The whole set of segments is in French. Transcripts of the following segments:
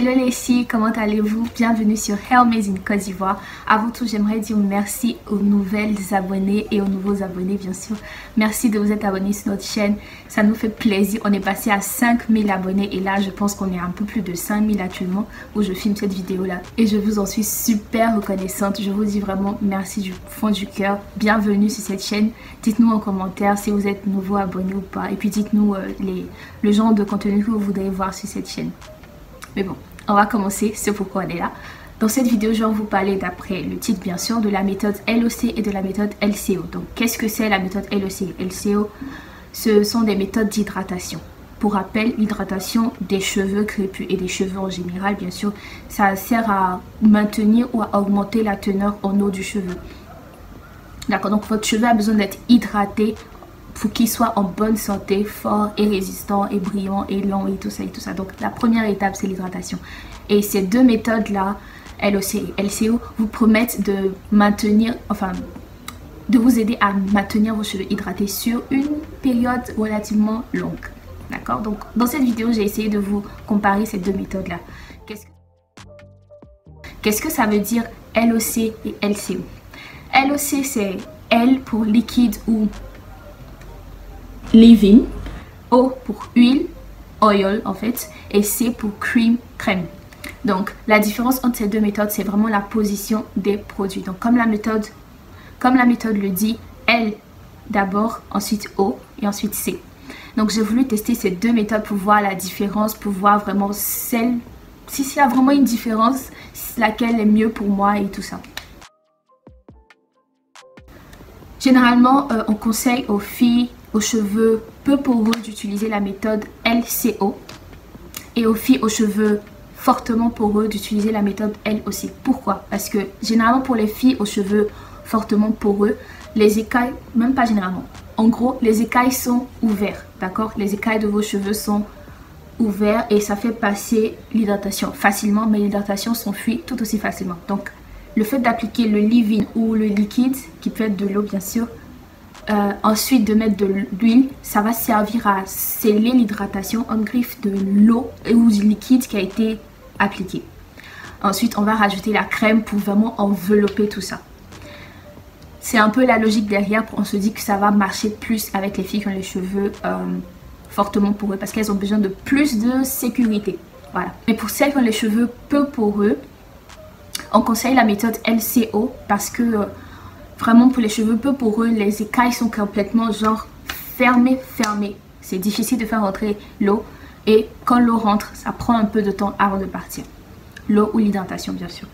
Hello les filles, comment allez-vous? Bienvenue sur Hair Made in Côte d'Ivoire. Avant tout, j'aimerais dire merci aux nouvelles abonnées et aux nouveaux abonnés bien sûr. Merci de vous être abonnés sur notre chaîne, ça nous fait plaisir. On est passé à 5000 abonnés et là je pense qu'on est un peu plus de 5000 actuellement où je filme cette vidéo là. Et je vous en suis super reconnaissante, je vous dis vraiment merci du fond du cœur. Bienvenue sur cette chaîne, dites-nous en commentaire si vous êtes nouveau abonné ou pas. Et puis dites-nous le genre de contenu que vous voudrez voir sur cette chaîne. Mais bon, on va commencer, c'est pourquoi on est là. Dans cette vidéo, je vais vous parler d'après le titre bien sûr de la méthode LOC et de la méthode LCO. Donc qu'est-ce que c'est la méthode LOC et LCO? Ce sont des méthodes d'hydratation. Pour rappel, l'hydratation des cheveux crépus et des cheveux en général, bien sûr, ça sert à maintenir ou à augmenter la teneur en eau du cheveu. D'accord, donc votre cheveu a besoin d'être hydraté pour qu'il soit en bonne santé, fort et résistant et brillant et long et tout ça et tout ça. Donc la première étape c'est l'hydratation. Et ces deux méthodes là, LOC et LCO, vous promettent de maintenir, enfin de vous aider à maintenir vos cheveux hydratés sur une période relativement longue. D'accord, donc dans cette vidéo j'ai essayé de vous comparer ces deux méthodes là. Qu'est-ce que ça veut dire LOC et LCO? LOC c'est L pour liquide ou leave-in, O pour huile, oil en fait, et C pour cream, crème. Donc la différence entre ces deux méthodes, c'est vraiment la position des produits. Donc comme la méthode le dit, L d'abord, ensuite O et ensuite C. Donc j'ai voulu tester ces deux méthodes pour voir la différence, pour voir vraiment s'il y a vraiment une différence, laquelle est mieux pour moi et tout ça. Généralement, on conseille aux filles aux cheveux peu poreux d'utiliser la méthode LCO et aux filles aux cheveux fortement poreux d'utiliser la méthode LOC. Pourquoi? Parce que généralement pour les filles aux cheveux fortement poreux, les écailles, même pas généralement, en gros les écailles sont ouvertes, d'accord? Les écailles de vos cheveux sont ouvertes et ça fait passer l'hydratation facilement, mais l'hydratation s'enfuit tout aussi facilement. Donc le fait d'appliquer le leave-in ou le liquide, qui peut être de l'eau bien sûr, ensuite de mettre de l'huile, ça va servir à sceller l'hydratation en griffe de l'eau ou du liquide qui a été appliqué. Ensuite on va rajouter la crème pour vraiment envelopper tout ça. C'est un peu la logique derrière, on se dit que ça va marcher plus avec les filles qui ont les cheveux fortement poreux parce qu'elles ont besoin de plus de sécurité. Voilà. Mais pour celles qui ont les cheveux peu poreux, on conseille la méthode LCO parce que vraiment pour les cheveux peu poreux, les écailles sont complètement genre fermées. C'est difficile de faire rentrer l'eau et quand l'eau rentre, ça prend un peu de temps avant de partir. L'eau ou l'hydratation bien sûr.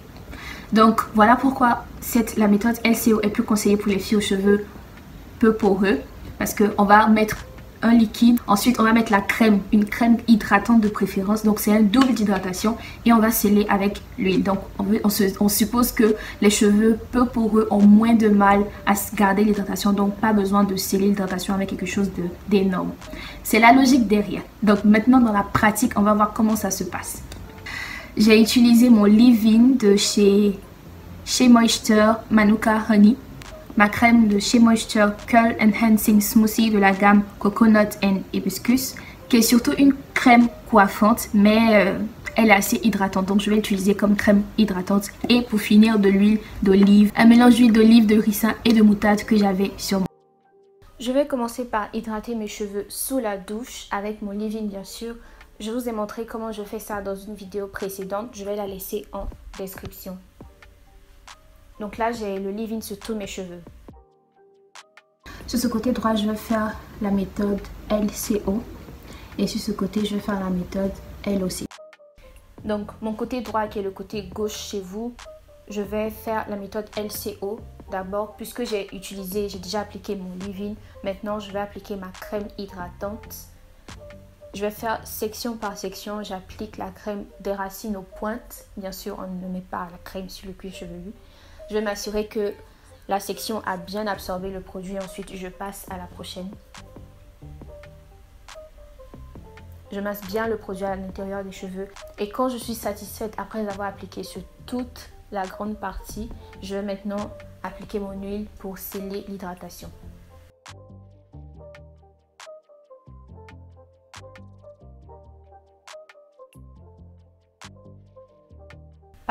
Donc voilà pourquoi la méthode LCO est plus conseillée pour les filles aux cheveux peu poreux parce qu'on va mettre un liquide, ensuite on va mettre la crème, une crème hydratante de préférence, donc c'est un double d'hydratation et on va sceller avec l'huile. Donc on suppose que les cheveux peu poreux ont moins de mal à garder l'hydratation, donc pas besoin de sceller l'hydratation avec quelque chose d'énorme. C'est la logique derrière. Donc maintenant dans la pratique, on va voir comment ça se passe. J'ai utilisé mon leave-in de chez Moisture Manuka Honey, ma crème de Shea Moisture Curl Enhancing Smoothie de la gamme Coconut and Hibiscus, qui est surtout une crème coiffante, mais elle est assez hydratante, donc je vais l'utiliser comme crème hydratante. Et pour finir, de l'huile d'olive, un mélange d'huile d'olive, de ricin et de moutarde que j'avais sur moi. Je vais commencer par hydrater mes cheveux sous la douche avec mon leave-in bien sûr. Je vous ai montré comment je fais ça dans une vidéo précédente, je vais la laisser en description. Donc là, j'ai le leave-in sur tous mes cheveux. Sur ce côté droit, je vais faire la méthode LCO. Et sur ce côté, je vais faire la méthode LOC. Donc, mon côté droit, qui est le côté gauche chez vous, je vais faire la méthode LCO. D'abord, puisque j'ai déjà appliqué mon leave-in. Maintenant, je vais appliquer ma crème hydratante. Je vais faire section par section. J'applique la crème des racines aux pointes. Bien sûr, on ne met pas la crème sur le cuir chevelu. Je vais m'assurer que la section a bien absorbé le produit. Ensuite, je passe à la prochaine. Je masse bien le produit à l'intérieur des cheveux. Et quand je suis satisfaite, après avoir appliqué sur toute la grande partie, je vais maintenant appliquer mon huile pour sceller l'hydratation.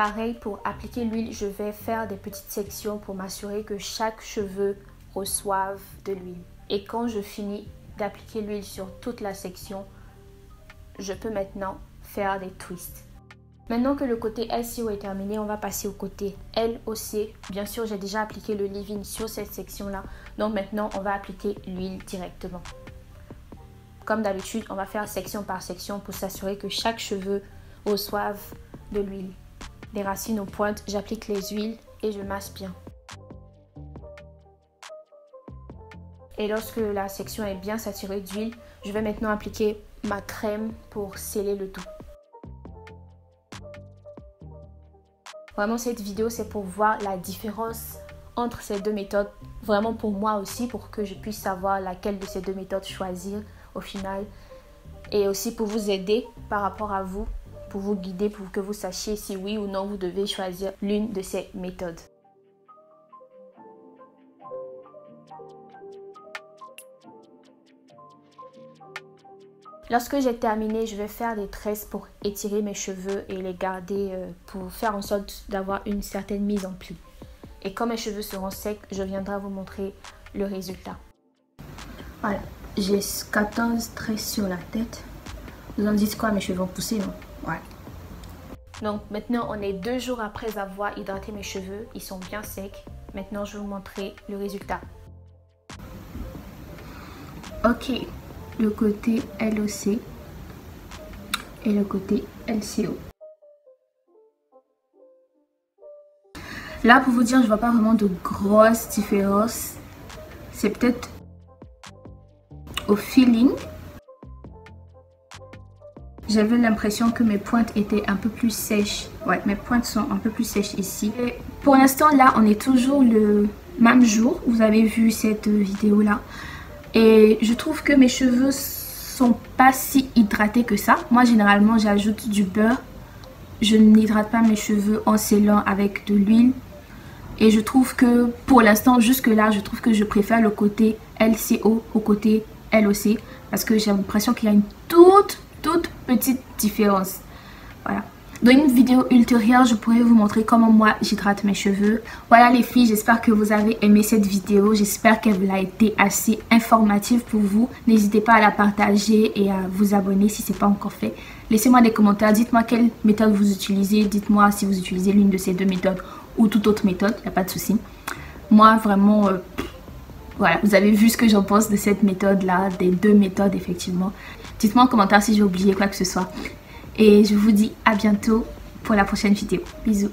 Pareil, pour appliquer l'huile, je vais faire des petites sections pour m'assurer que chaque cheveu reçoive de l'huile. Et quand je finis d'appliquer l'huile sur toute la section, je peux maintenant faire des twists. Maintenant que le côté LCO est terminé, on va passer au côté LOC. Bien sûr, j'ai déjà appliqué le leave-in sur cette section-là. Donc maintenant, on va appliquer l'huile directement. Comme d'habitude, on va faire section par section pour s'assurer que chaque cheveu reçoive de l'huile. Des racines aux pointes, j'applique les huiles et je masse bien. Et lorsque la section est bien saturée d'huile, je vais maintenant appliquer ma crème pour sceller le tout. Vraiment, cette vidéo, c'est pour voir la différence entre ces deux méthodes. Vraiment pour moi aussi, pour que je puisse savoir laquelle de ces deux méthodes choisir au final. Et aussi pour vous aider par rapport à vous, pour vous guider, pour que vous sachiez si oui ou non vous devez choisir l'une de ces méthodes. Lorsque j'ai terminé, je vais faire des tresses pour étirer mes cheveux et les garder pour faire en sorte d'avoir une certaine mise en pli. Et quand mes cheveux seront secs, je viendrai vous montrer le résultat. Voilà, j'ai 14 tresses sur la tête. Vous en dites quoi, mes cheveux ont poussé, non? Ouais. Donc maintenant, on est 2 jours après avoir hydraté mes cheveux. Ils sont bien secs. Maintenant, je vais vous montrer le résultat. Ok. Le côté LOC et le côté LCO. Là, pour vous dire, je ne vois pas vraiment de grosses différences. C'est peut-être au feeling. J'avais l'impression que mes pointes étaient un peu plus sèches. Ouais, mes pointes sont un peu plus sèches ici. Et pour l'instant, là, on est toujours le même jour. Vous avez vu cette vidéo-là. Et je trouve que mes cheveux sont pas si hydratés que ça. Moi, généralement, j'ajoute du beurre. Je n'hydrate pas mes cheveux en scellant avec de l'huile. Et je trouve que, pour l'instant, jusque-là, je trouve que je préfère le côté LCO au côté LOC. Parce que j'ai l'impression qu'il y a une toute petite différence. Voilà. Dans une vidéo ultérieure, je pourrais vous montrer comment moi j'hydrate mes cheveux. Voilà les filles, j'espère que vous avez aimé cette vidéo. J'espère qu'elle a été assez informative pour vous. N'hésitez pas à la partager et à vous abonner si ce n'est pas encore fait. Laissez-moi des commentaires, dites-moi quelle méthode vous utilisez. Dites-moi si vous utilisez l'une de ces deux méthodes ou toute autre méthode, il n'y a pas de souci. Moi vraiment, voilà, vous avez vu ce que j'en pense de cette méthode-là, des deux méthodes effectivement. Dites-moi en commentaire si j'ai oublié quoi que ce soit. Et je vous dis à bientôt pour la prochaine vidéo. Bisous.